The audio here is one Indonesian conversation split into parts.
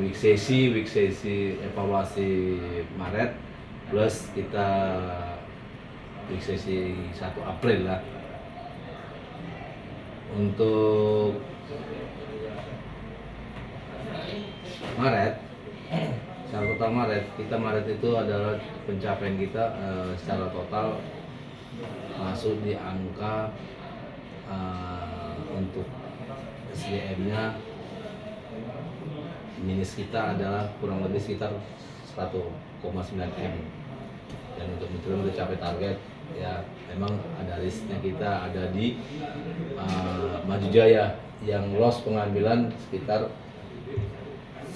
week sesi evaluasi Maret plus kita week sesi 1 April lah. Untuk Maret, secara total Maret itu adalah pencapaian kita secara total masuk di angka untuk SDM-nya minus kita adalah kurang lebih sekitar 1,9 M, dan untuk Nutrien udah capai target ya. Memang ada listnya, kita ada di Maju Jaya yang loss pengambilan sekitar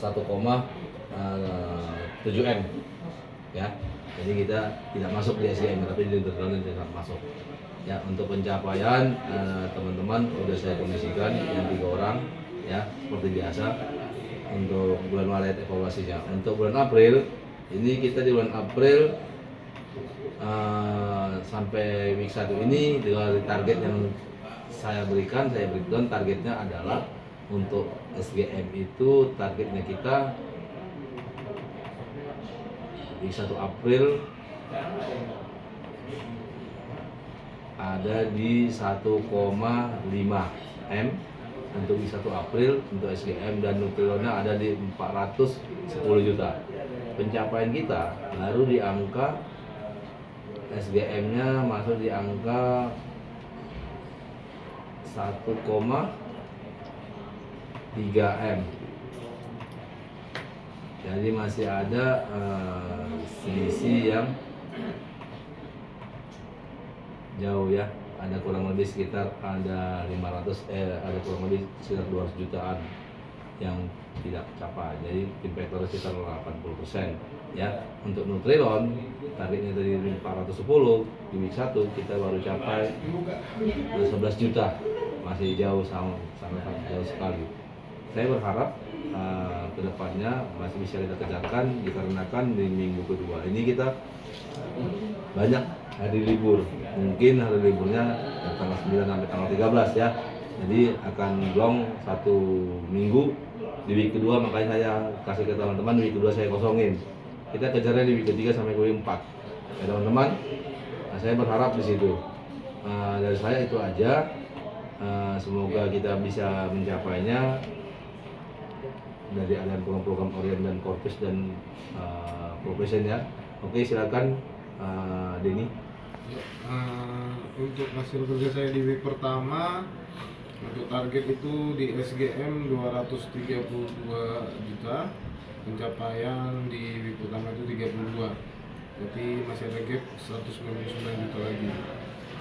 1,7 M ya. Jadi kita tidak masuk di SDM, tapi di Nutrien tidak masuk ya. Untuk pencapaian teman-teman udah saya kondisikan yang 3 orang ya, seperti biasa. Untuk bulan Maret evaluasinya. Untuk bulan April ini, kita di bulan April sampai week 1 ini dengan target yang saya berikan targetnya adalah untuk SGM itu targetnya kita week 1 April ada di 1,5 M untuk week 1 April untuk SGM, dan Nutriennya ada di 410 juta. Pencapaian kita baru di angka SGM-nya masuk di angka 1,3 M. Jadi masih ada selisih yang jauh ya. Ada kurang lebih sekitar ada kurang lebih sekitar 200 jutaan yang tidak tercapai. Jadi impact sekitar 80% ya. Untuk Nutrien targetnya dari 410 di week 1 kita baru capai 11 juta. Masih jauh, sangat jauh sekali. Saya berharap kedepannya masih bisa kita kejarkan, dikarenakan di minggu kedua ini kita banyak hari libur. Mungkin hari liburnya dari tanggal 9 sampai tanggal 13 ya. Jadi akan long 1 minggu di week kedua, makanya saya kasih ke teman-teman week kedua saya kosongin. Kita kejarnya di week ketiga sampai week 4 ya teman-teman. Saya berharap di situ. Dari saya itu aja. Semoga kita bisa mencapainya dari aliran program Orient dan Corpus dan Profession ya. Oke, silakan Denny. Untuk hasil kerja saya di week pertama, untuk target itu di SGM 232 juta, pencapaian di week pertama itu 32, jadi masih ada gap 199 juta lagi.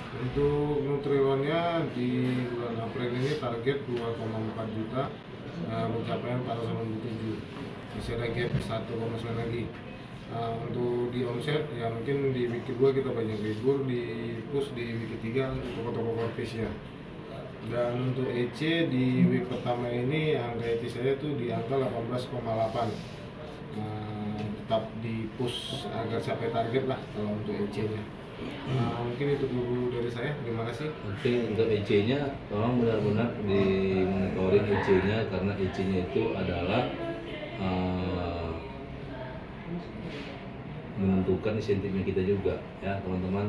Untuk Nutrionnya di bulan April ini target 2,4 juta, pencapaian 497, masih ada gap 1,9 lagi. Untuk di omset ya mungkin di week kedua kita banyak libur, di push di week ketiga untuk toko-toko korpis ya. Dan untuk EC di week pertama ini angka EC saya tuh di angka 18,8. Tetap di push agar sampai target lah kalau untuk EC-nya. Mungkin itu dulu dari saya. Terima kasih. Oke, untuk EC-nya tolong benar-benar dimonitoring EC-nya, karena EC-nya itu adalah menentukan insentifnya kita juga ya teman-teman.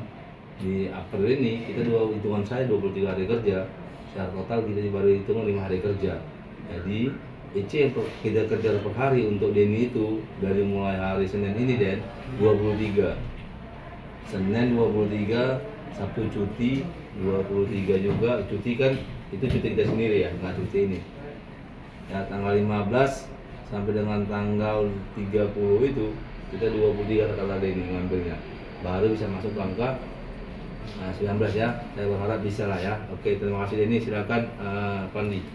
Di April ini kita hitungan saya 23 hari kerja, secara total kita baru hitung 5 hari kerja. Jadi EC yang kita kerja per hari untuk Denny itu dari mulai hari Senin ini dan 23 Senin 23, Sabtu cuti 23 juga. Cuti kan itu cuti kita sendiri ya, nggak cuti ini ya. Tanggal 15 sampai dengan tanggal 30 itu kita 23 kata Denny ngambilnya, baru bisa masuk ke angka 19 ya. Saya berharap bisa lah ya. Oke, terima kasih Denny. Silakan Pandi.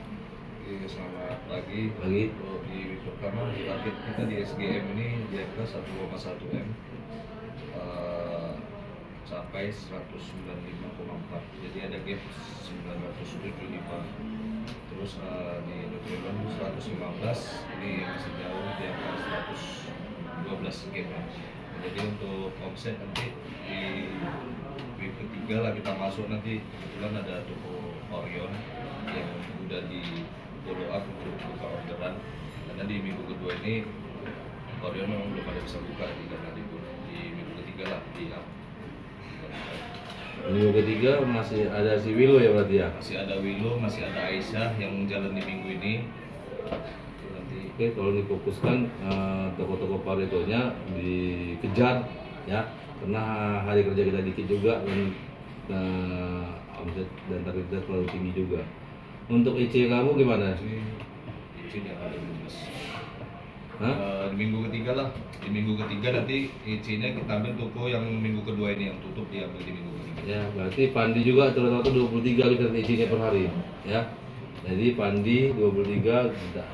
Selamat pagi. Untuk di week pertama target kita di SGM ini di angka 1,1 M, sampai 195,4, jadi ada gap 975. Terus di Nutrien 115, ini masih jauh di angka 112 gap ya. Jadi untuk omset nanti di week ketiga lah kita masuk, nanti kebetulan ada toko Orion yang udah di follow up untuk buka orderan, karena di minggu kedua ini orderan memang belum ada bisa buka karena di minggu ketiga lah di up. Minggu ketiga masih ada si Willow ya berarti ya? Masih ada Willow, masih ada Aisyah yang jalan di minggu ini. Nanti Oke, kalau difokuskan toko-toko Paretonya dikejar ya, karena hari kerja kita dikit juga dan omset dan target kita terlalu tinggi juga. Untuk IC kamu gimana? izin yang ada jelas. Hah? Di minggu ketiga lah, di minggu ketiga nanti IC-nya kita ambil toko yang minggu kedua ini yang tutup diambil di minggu ketiga. Ya, berarti Pandi juga rata-rata 23 liter IC-nya per hari ya. Jadi Pandi 23 juta.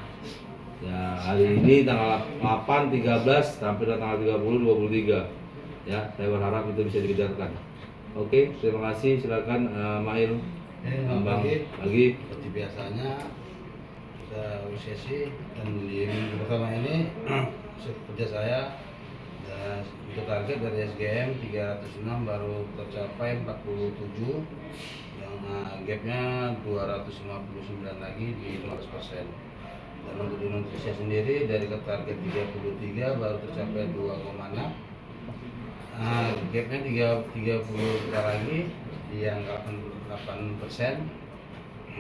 Ya, hari ini tanggal 8, 13 sampai tanggal 30, 23. Ya, saya berharap itu bisa dikejarkan. Oke, terima kasih. Silakan Mail. Bambang lagi. Seperti biasanya kita sesi dan di minggu pertama ini kerja saya dan untuk target dari SGM 306 baru tercapai 47 yang gapnya 259 lagi di 15%. Dan untuk di Indonesia sendiri dari ke target 33 baru tercapai 2,6. Gapnya 30 lagi di yang 8%.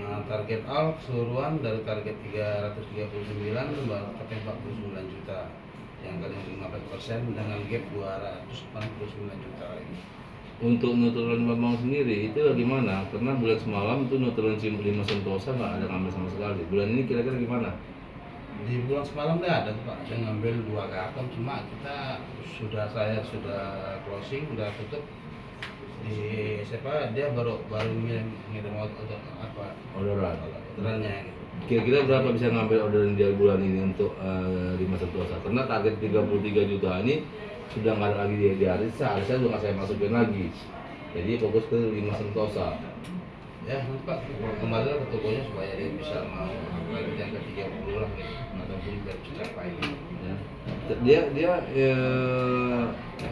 Target all keseluruhan dari target 339 baru tercapai 49 juta yang kali 15% dengan gap 289 juta lagi. Untuk Nutrilon Bambang sendiri itu gimana? Karena bulan semalam itu Nutrilon 5 Sentosa nggak ada ngambil sama sekali. Bulan ini kira-kira gimana? Di bulan semalam dia ada tuh Pak, saya ngambil 2 karton, cuma saya sudah closing, udah tutup di siapa dia baru ngirim orderannya gitu. Kira-kira berapa bisa ngambil orderan di bulan ini untuk 5 Sentosa? Karena target 33 juta ini sudah nggak ada lagi di Arisa udah nggak saya masukin lagi. Jadi fokus ke 5 Sentosa. Ya nanti Pak kembali ke tokonya supaya dia bisa mau lagi yang ke-30 lah gitu, ataupun biar tercapai gitu. Ya. Dia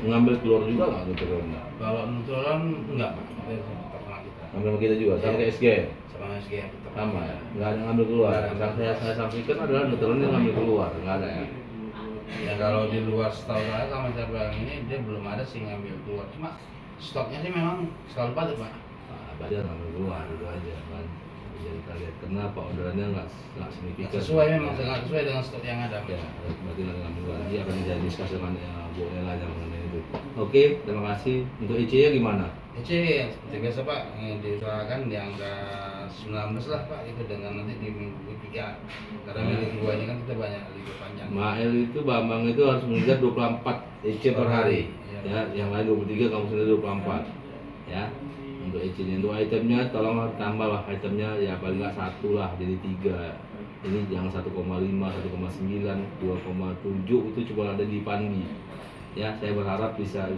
ngambil keluar juga nggak Nutrilonnya? Kalau Nutrilon enggak Pak, itu pernah kita Ngambil sama kita juga, sama kayak SG. sama SGM tetap Sama ya, nggak ada ngambil keluar. Nggak ada. Yang saya sampaikan adalah Nutrilon yang ngambil keluar, nggak ada ya. ya. Kalau di luar setahu saya sama siapa yang ini dia belum ada sih ngambil keluar, cuma stoknya sih memang selalu padat Pak. Nah, Badan ngambil keluar itu aja kan. Jadi kita lihat kenapa orderannya nggak signifikan. Sesuai memang sangat sesuai dengan stok yang ada. Ya, berarti nanti ngambil keluar. Nanti akan jadi diskusi dengan Bu Ella yang mengenai itu. Oke, terima kasih. Untuk IC-nya gimana? EC seperti biasa Pak, diusahakan di angka 19 lah Pak, itu dengan nanti di minggu ketiga. Karena minggu kedua ini kan kita banyak libur panjang. Mael itu Bambang itu harus mengejar 24 IC per hari. Ya, yang lain 23, kamu sendiri 24. Ya. Untuk IC-nya, untuk itemnya tolong tambahlah itemnya ya paling nggak 1 lah jadi 3. Ini yang 1,5, 1,9, 2,7 itu cuma ada di Pandi. Ya, saya berharap bisa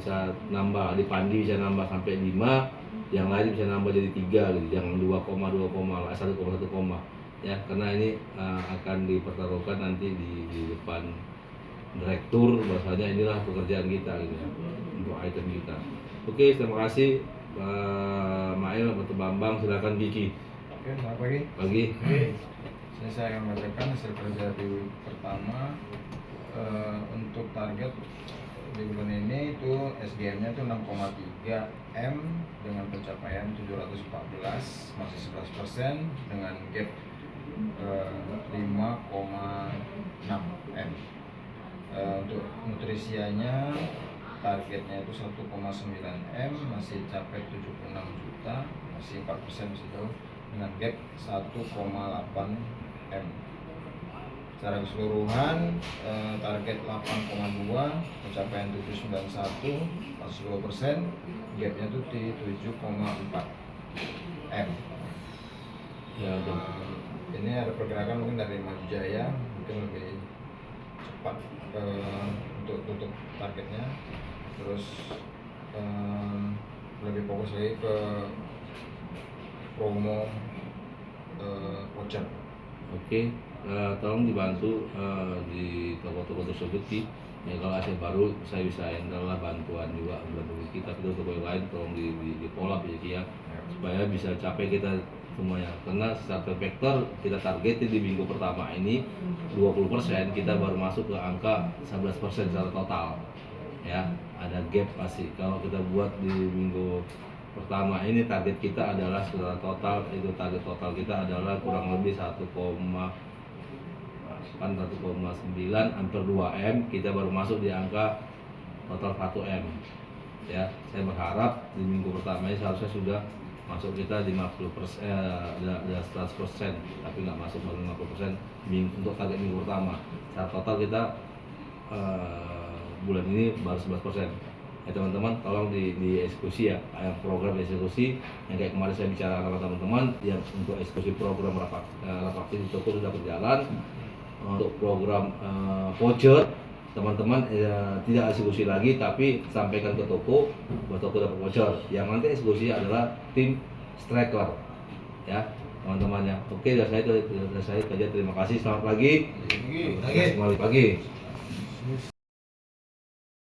nambah di Pandi, bisa nambah sampai 5, yang lain bisa nambah jadi 3 gitu, yang 2,2, 1,1, ya karena ini akan dipertaruhkan nanti di depan direktur, bahwasanya inilah pekerjaan kita gitu ya, untuk item kita. Oke, terima kasih Mael atau Bambang, silakan Kiki. Oke, selamat pagi. Pagi. Saya akan bacakan hasil kerja di pertama. Untuk target di bulan ini itu SGM-nya itu 6,3 M dengan pencapaian 714, masih 11% dengan gap 5,6 M. Untuk nutrisianya targetnya itu 1,9 M, masih capai 76 juta, masih 4% masih jauh dengan gap 1,8 M. Secara keseluruhan target 8,2, pencapaian 791, 42%, gapnya itu di 7,4 M. Ya, Ini ada pergerakan mungkin dari Maju Jaya, mungkin lebih cepat untuk tutup targetnya, terus lebih fokus lagi ke promo voucher. Oke, tolong dibantu di toko-toko tersebut Ya kalau aset baru saya bisa handle lah, bantuan juga bantu kita, tapi untuk yang lain tolong di follow up ya Ki ya, supaya bisa capai kita semuanya. Karena secara vektor kita targetin di minggu pertama ini 20%, kita baru masuk ke angka 11% secara total. Ya, ada gap pasti. Kalau kita buat di minggu pertama ini target kita adalah secara total, itu target total kita adalah kurang lebih 1,9 hampir 2 M, kita baru masuk di angka total 1 M. Ya, saya berharap di minggu pertama ini seharusnya sudah masuk kita 50%, ada 100%, tapi nggak masuk baru 50% untuk target minggu pertama. Secara total kita bulan ini baru 11%. Ya teman-teman, tolong di eksekusi ya, program eksekusi yang kayak kemarin saya bicara sama teman-teman, yang untuk eksekusi program Rapakti di toko sudah berjalan. Untuk program voucher teman-teman tidak eksekusi lagi, tapi sampaikan ke toko buat toko dapat voucher. Yang nanti eksekusi adalah tim striker ya teman-teman ya. Oke, dari saya itu saja, terima kasih, selamat pagi. Lagi. Selamat pagi.